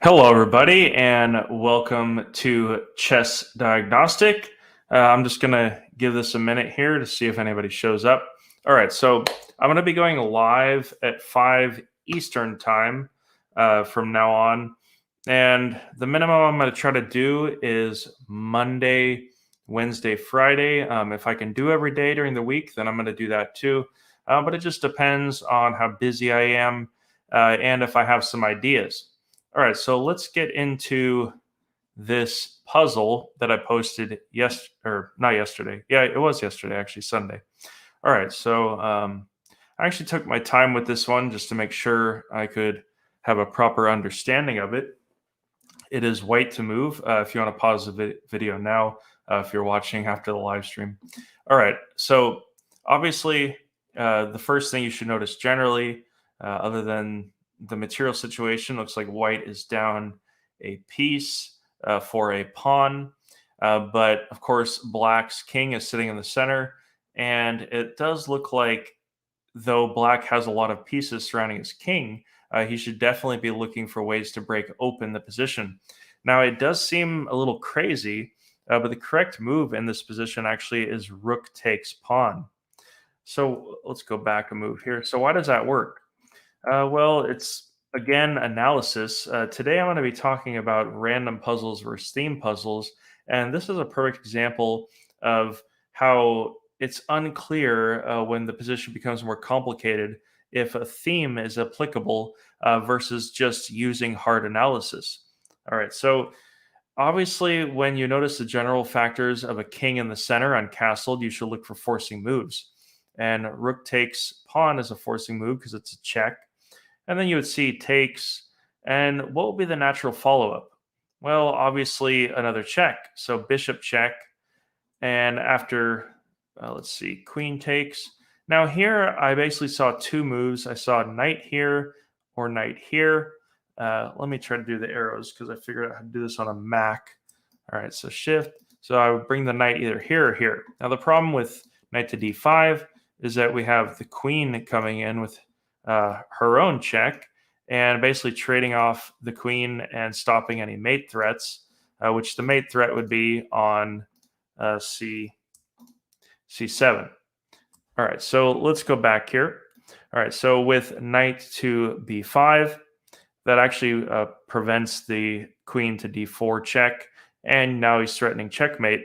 Hello, everybody, and welcome to Chess Diagnostic. I'm just going to give this a minute here to see if anybody shows up. All right, so I'm going to be going live at 5 Eastern Time from now on. And the minimum I'm going to try to do is Monday, Wednesday, Friday. If I can do every day during the week, then I'm going to do that too. But it just depends on how busy I am and if I have some ideas. All right, so let's get into this puzzle that I posted or not yesterday. Yeah, it was yesterday, actually, Sunday. All right, so I actually took my time with this one just to make sure I could have a proper understanding of it. It is white to move. If you want to pause the video now, if you're watching after the live stream. All right, so obviously, the first thing you should notice generally, other than the material situation, looks like white is down a piece for a pawn. But of course, black's king is sitting in the center. And it does look like, though black has a lot of pieces surrounding his king, he should definitely be looking for ways to break open the position. Now, it does seem a little crazy, but the correct move in this position actually is rook takes pawn. So let's go back a move here. So why does that work? Well, it's again analysis. Today I'm going to be talking about random puzzles versus theme puzzles, and this is a perfect example of how it's unclear when the position becomes more complicated if a theme is applicable versus just using hard analysis. All right, so obviously, when you notice the general factors of a king in the center uncastled, you should look for forcing moves. And rook takes pawn is a forcing move because it's a check. And then you would see takes. And what would be the natural follow up? Well, obviously, another check. So bishop check. And after, let's see, queen takes. Now, here I basically saw two moves. I saw knight here or knight here. Let me try to do the arrows because I figured out how to do this on a Mac. All right, so shift. So I would bring the knight either here or here. Now, the problem with knight to d5 is that we have the queen coming in with her own check and basically trading off the queen and stopping any mate threats, which the mate threat would be on C7. All right, so let's go back here. All right, so with knight to b5, that actually prevents the queen to d4 check, and now he's threatening checkmate.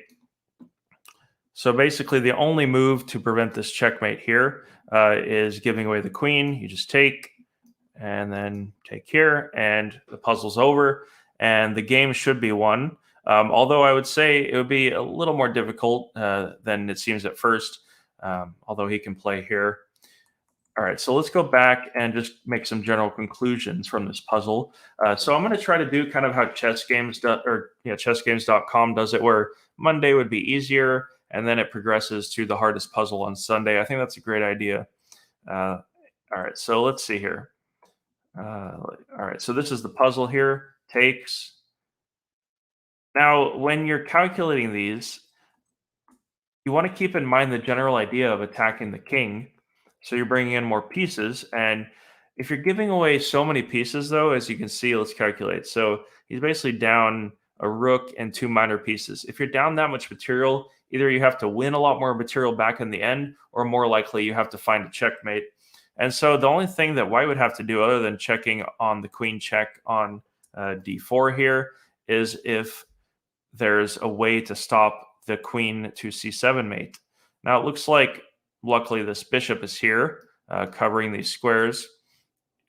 So basically, the only move to prevent this checkmate here is giving away the queen. You just take, and then take here, and the puzzle's over, and the game should be won. Although I would say it would be a little more difficult than it seems at first, although he can play here. All right, so let's go back and just make some general conclusions from this puzzle. So I'm going to try to do kind of how chessgames.com does it, where Monday would be easier, and then it progresses to the hardest puzzle on Sunday. I think that's a great idea. All right, so let's see here. All right, so this is the puzzle here. Takes. Now, when you're calculating these, you want to keep in mind the general idea of attacking the king. So you're bringing in more pieces. And if you're giving away so many pieces, though, as you can see, let's calculate. So he's basically down a rook and two minor pieces. If you're down that much material, either you have to win a lot more material back in the end, or more likely you have to find a checkmate. And so the only thing that white would have to do other than checking on the queen check on d4 here is if there's a way to stop the queen to c7 mate. Now it looks like luckily this bishop is here covering these squares,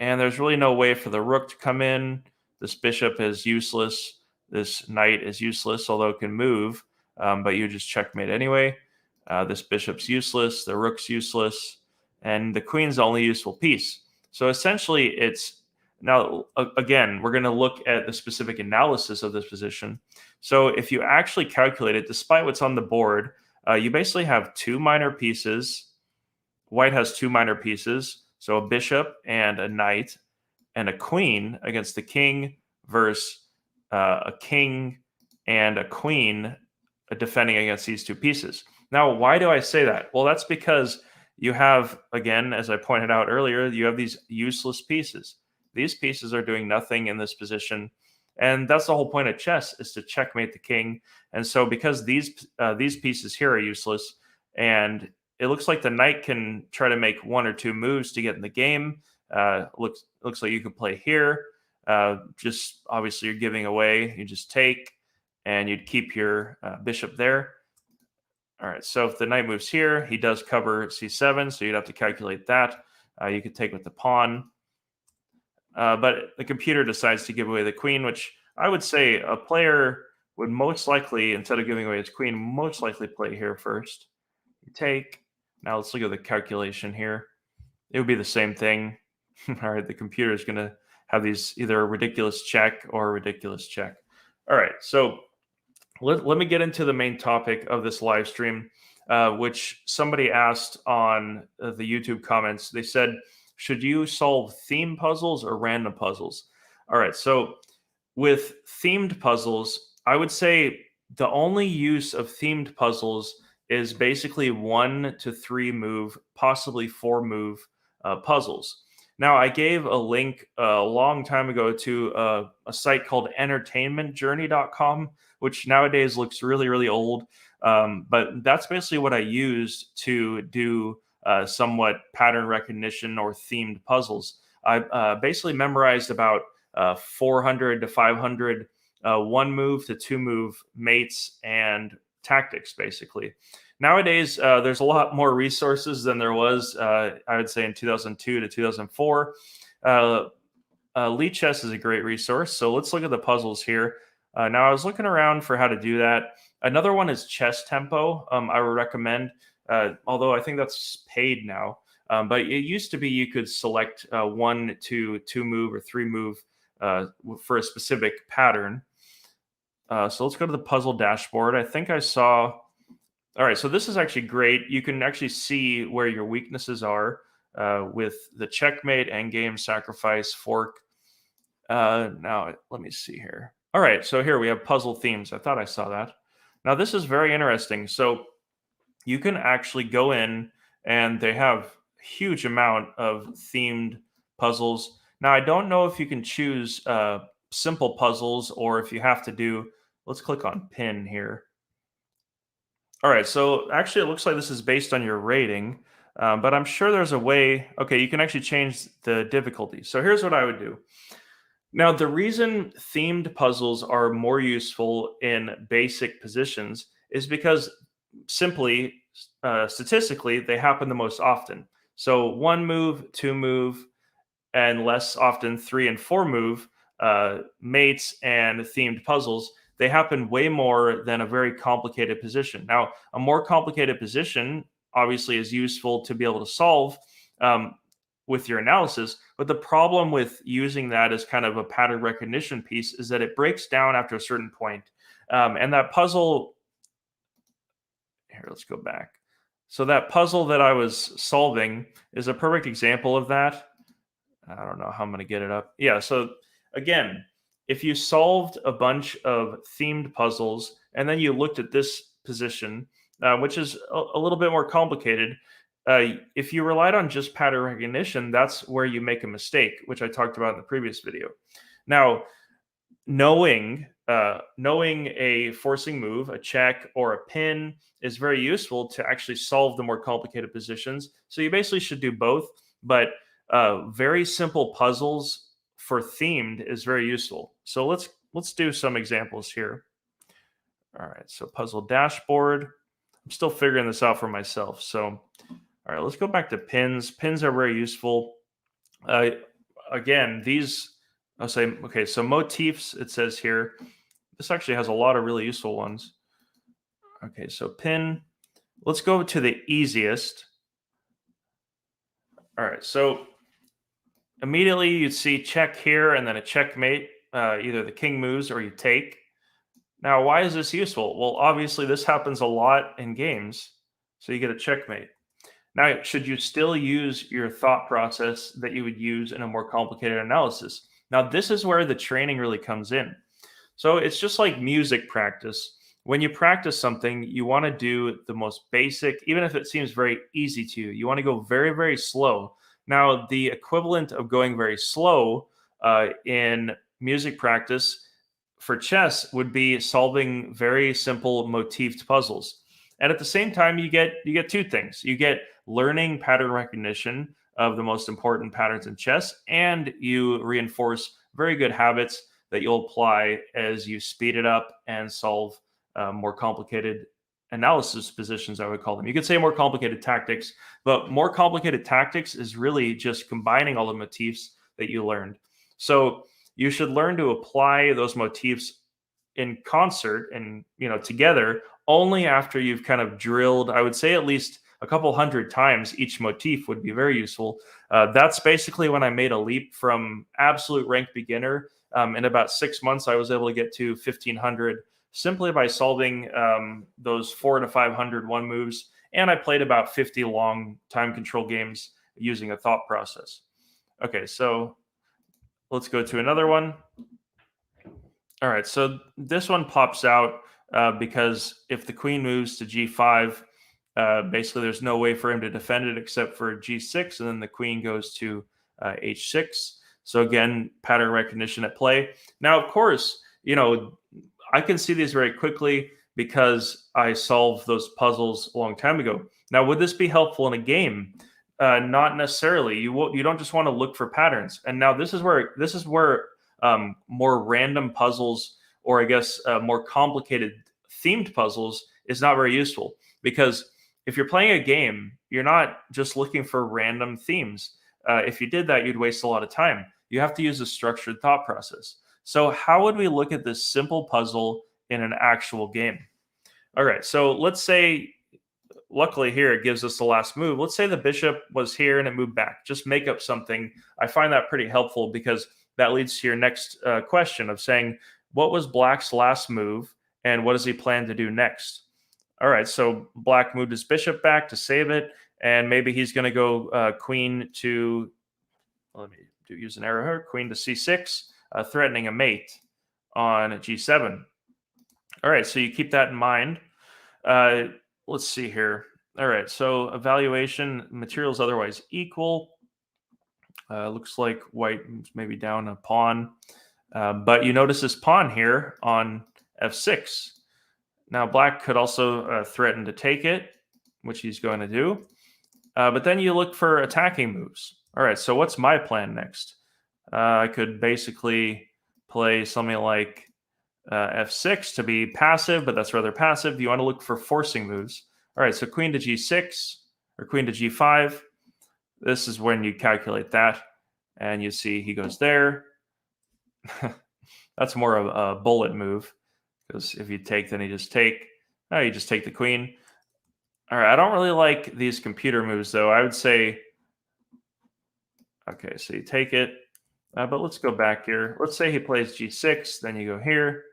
and there's really no way for the rook to come in. This bishop is useless. This knight is useless, although it can move, but you just checkmate anyway. This bishop's useless. The rook's useless. And the queen's the only useful piece. So essentially it's, now again, we're going to look at the specific analysis of this position. So if you actually calculate it, despite what's on the board, you basically have two minor pieces. White has two minor pieces, so a bishop and a knight, and a queen against the king versus a king and a queen defending against these two pieces. Now, why do I say that? Well, that's because you have, again, as I pointed out earlier, you have these useless pieces. These pieces are doing nothing in this position. And that's the whole point of chess, is to checkmate the king. And so because these pieces here are useless, and it looks like the knight can try to make one or two moves to get in the game. Looks like you could play here. Just obviously you're giving away. You just take, and you'd keep your bishop there. All right, so if the knight moves here, he does cover c7, so you'd have to calculate that. You could take with the pawn. But the computer decides to give away the queen, which I would say a player would most likely, instead of giving away his queen, most likely play here first. You take. Now let's look at the calculation here. It would be the same thing. All right, the computer is going to have these either a ridiculous check or a ridiculous check. All right, so let me get into the main topic of this live stream, which somebody asked on the YouTube comments. They said, should you solve theme puzzles or random puzzles? All right, so with themed puzzles, I would say the only use of themed puzzles is basically 1 to 3 move, possibly 4 move puzzles. Now, I gave a link a long time ago to a site called entertainmentjourney.com, which nowadays looks really, really old. But that's basically what I used to do somewhat pattern recognition or themed puzzles. I basically memorized about 400 to 500 one move to 2 move mates and tactics, basically. Nowadays, there's a lot more resources than there was, I would say, in 2002 to 2004. Lichess is a great resource. So let's look at the puzzles here. Now, I was looking around for how to do that. Another one is Chess Tempo. I would recommend, although I think that's paid now. But it used to be you could select 1 to 2 move or 3 move for a specific pattern. So let's go to the puzzle dashboard. I think I saw... All right, so this is actually great. You can actually see where your weaknesses are with the checkmate, endgame, sacrifice, fork. Now, let me see here. All right, so here we have puzzle themes. I thought I saw that. Now, this is very interesting. So you can actually go in, and they have a huge amount of themed puzzles. Now, I don't know if you can choose simple puzzles or if you have to do... Let's click on pin here. All right, so actually it looks like this is based on your rating, but I'm sure there's a way... Okay, you can actually change the difficulty. So here's what I would do. Now, the reason themed puzzles are more useful in basic positions is because simply, statistically, they happen the most often. So 1 move, 2 move, and less often 3 and 4 move mates and themed puzzles, they happen way more than a very complicated position. Now, a more complicated position obviously is useful to be able to solve with your analysis, but the problem with using that as kind of a pattern recognition piece is that it breaks down after a certain point. And that puzzle... Here, let's go back. So that puzzle that I was solving is a perfect example of that. I don't know how I'm going to get it up. Yeah, so again, if you solved a bunch of themed puzzles and then you looked at this position, which is a little bit more complicated, if you relied on just pattern recognition, that's where you make a mistake, which I talked about in the previous video. Now, knowing a forcing move, a check, or a pin is very useful to actually solve the more complicated positions. So you basically should do both, but very simple puzzles for themed is very useful. So let's do some examples here. All right, so puzzle dashboard. I'm still figuring this out for myself. So, all right, let's go back to pins. Pins are very useful. Again, these, I'll say, okay, so motifs, it says here. This actually has a lot of really useful ones. Okay, so pin. Let's go to the easiest. All right, so immediately you'd see check here and then a checkmate. Either the king moves or you take. Now, why is this useful? Well, obviously this happens a lot in games, so you get a checkmate. Now, should you still use your thought process that you would use in a more complicated analysis? Now, this is where the training really comes in. So it's just like music practice. When you practice something, you want to do the most basic, even if it seems very easy to you. You want to go very, very slow. Now, the equivalent of going very slow in music practice for chess would be solving very simple motifed puzzles. And at the same time, you get two things. You get learning pattern recognition of the most important patterns in chess, and you reinforce very good habits that you'll apply as you speed it up and solve more complicated analysis positions, I would call them. You could say more complicated tactics, but more complicated tactics is really just combining all the motifs that you learned. So you should learn to apply those motifs in concert and together only after you've kind of drilled, I would say, at least a couple hundred times each motif would be very useful. That's basically when I made a leap from absolute ranked beginner. In about 6 months I was able to get to 1500 simply by solving those 4 to 500 one moves, and I played about 50 long time control games using a thought process. Okay, so let's go to another one. All right, so this one pops out because if the queen moves to g5, basically there's no way for him to defend it except for g6, and then the queen goes to h6. So again, pattern recognition at play. Now, of course, I can see these very quickly because I solved those puzzles a long time ago. Now, would this be helpful in a game? Not necessarily. You don't just want to look for patterns. And now this is where more random puzzles, or I guess more complicated themed puzzles, is not very useful, because if you're playing a game, you're not just looking for random themes. If you did that, you'd waste a lot of time. You have to use a structured thought process. So how would we look at this simple puzzle in an actual game? All right, so let's say, luckily here it gives us the last move. Let's say the bishop was here and it moved back. Just make up something. I find that pretty helpful because that leads to your next question of saying, what was black's last move and what does he plan to do next? All right, so black moved his bishop back to save it, and maybe he's going to go queen to, let me use an arrow here, queen to c6, threatening a mate on g7. All right, so you keep that in mind. Let's see here. All right, so evaluation, materials otherwise equal. Looks like white maybe down a pawn. But you notice this pawn here on f6. Now black could also threaten to take it, which he's going to do. But then you look for attacking moves. All right, so what's my plan next? I could basically play something like f6 to be passive, but that's rather passive. You want to look for forcing moves. All right, so queen to g6 or queen to g5. This is when you calculate that, and you see he goes there. That's more of a bullet move, because if you take, then you just take. No, you just take the queen. All right, I don't really like these computer moves, though. I would say, okay, so you take it, but let's go back here. Let's say he plays g6, then you go here,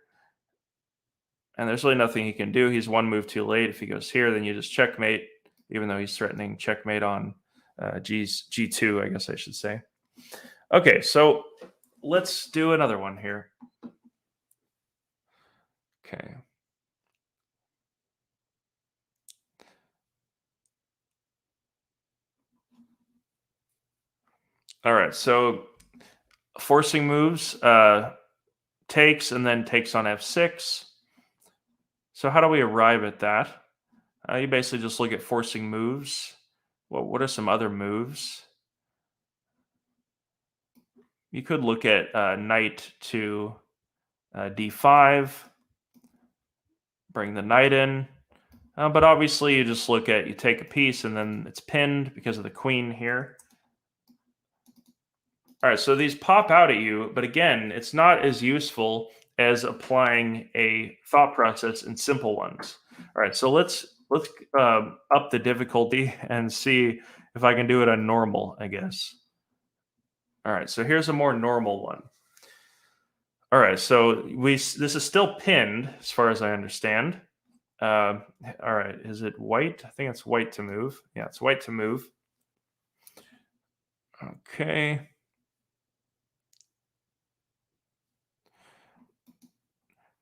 and there's really nothing he can do. He's one move too late. If he goes here, then you just checkmate, even though he's threatening checkmate on g2, I guess I should say. Okay, so let's do another one here. Okay. All right, so forcing moves, takes, and then takes on f6. So how do we arrive at that? You basically just look at forcing moves. What are some other moves? You could look at knight to d5, bring the knight in. But obviously you just look at, you take a piece and then it's pinned because of the queen here. All right, so these pop out at you, but again, it's not as useful as applying a thought process in simple ones. All right, so let's up the difficulty and see if I can do it on normal, I guess. All right, so here's a more normal one. All right, so this is still pinned as far as I understand. All right, is it white? I think it's white to move. Yeah, it's white to move. Okay.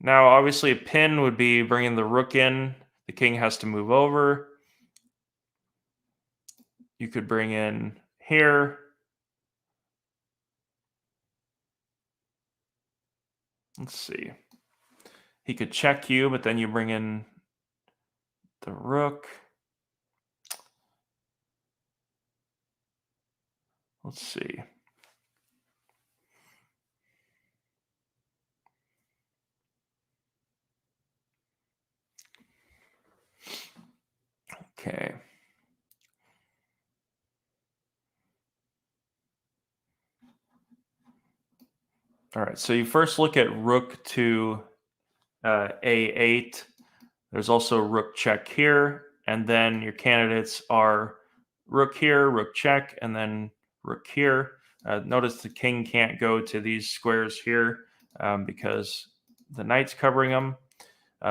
Now, obviously, a pin would be bringing the rook in. The king has to move over. You could bring in here. Let's see. He could check you, but then you bring in the rook. Let's see. Okay. All right. So you first look at rook to a8. There's also rook check here, and then your candidates are rook here, rook check, and then rook here. Notice the king can't go to these squares here because the knight's covering them.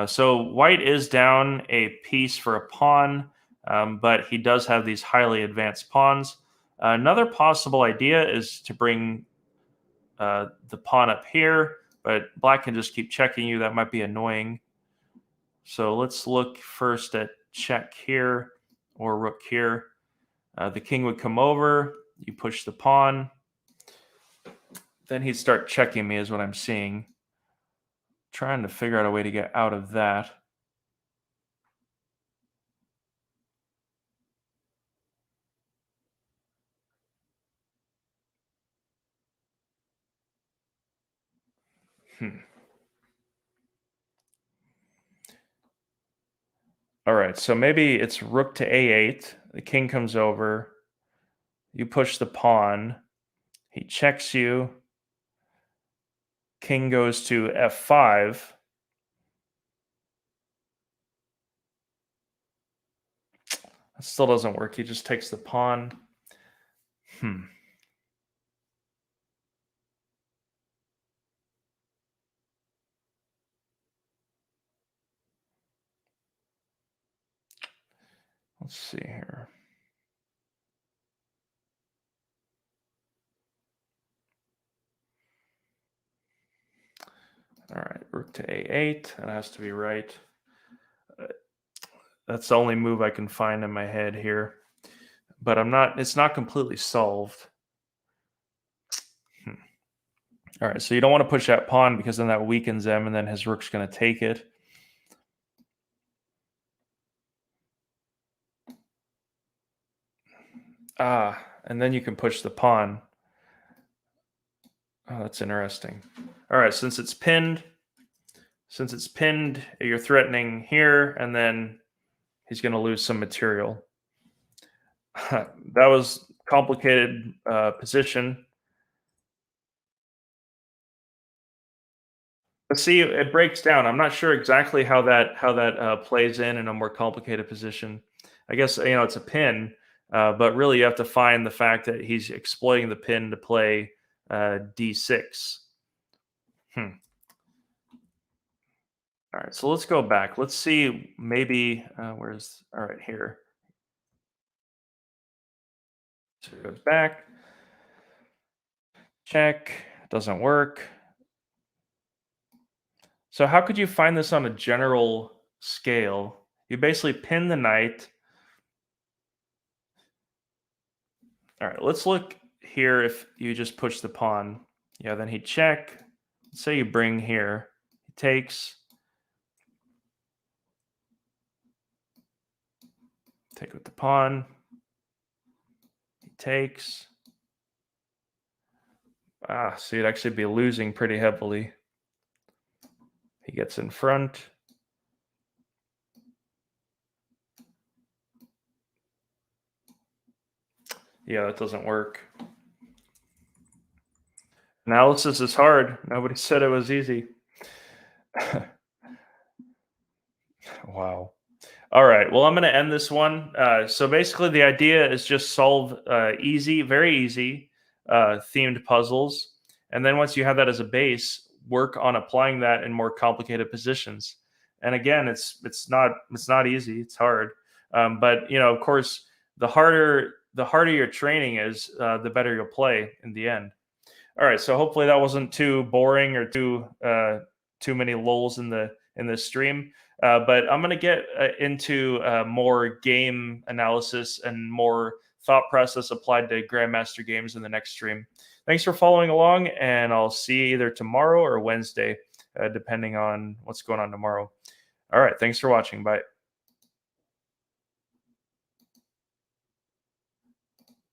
So white is down a piece for a pawn, but he does have these highly advanced pawns. Another possible idea is to bring the pawn up here, but black can just keep checking you. That might be annoying. So let's look first at check here or rook here. The king would come over. You push the pawn. Then he'd start checking me is what I'm seeing. Trying to figure out a way to get out of that. All right, so maybe it's rook to a8. The king comes over. You push the pawn. He checks you. King goes to f5. That still doesn't work. He just takes the pawn. Let's see here. All right, rook to a8. That has to be right. That's the only move I can find in my head here. But it's not completely solved. All right, so you don't want to push that pawn because then that weakens him, and then his rook's going to take it. And then you can push the pawn. Oh, that's interesting. All right, since it's pinned, you're threatening here, and then he's going to lose some material. That was complicated position. But see, it breaks down. I'm not sure exactly how that plays in a more complicated position. I guess it's a pin, but really you have to find the fact that he's exploiting the pin to play d6. All right, so let's go back. Let's see, maybe all right, here. So it goes back. Check. Doesn't work. So how could you find this on a general scale? You basically pin the knight. All right, let's look here if you just push the pawn. Yeah, then he'd check. Let's say you bring here. He takes. Take with the pawn. He takes. See, it'd actually be losing pretty heavily. He gets in front. Yeah, that doesn't work. Analysis is hard. Nobody said it was easy. Wow. All right. Well, I'm going to end this one. So basically, the idea is just solve very easy themed puzzles, and then once you have that as a base, work on applying that in more complicated positions. And again, it's not easy. It's hard. But of course, the harder your training is, the better you'll play in the end. All right. So hopefully that wasn't too boring or too many lulls in the stream. But I'm going to get into more game analysis and more thought process applied to Grandmaster games in the next stream. Thanks for following along, and I'll see you either tomorrow or Wednesday. depending on what's going on tomorrow. All right. Thanks for watching. Bye.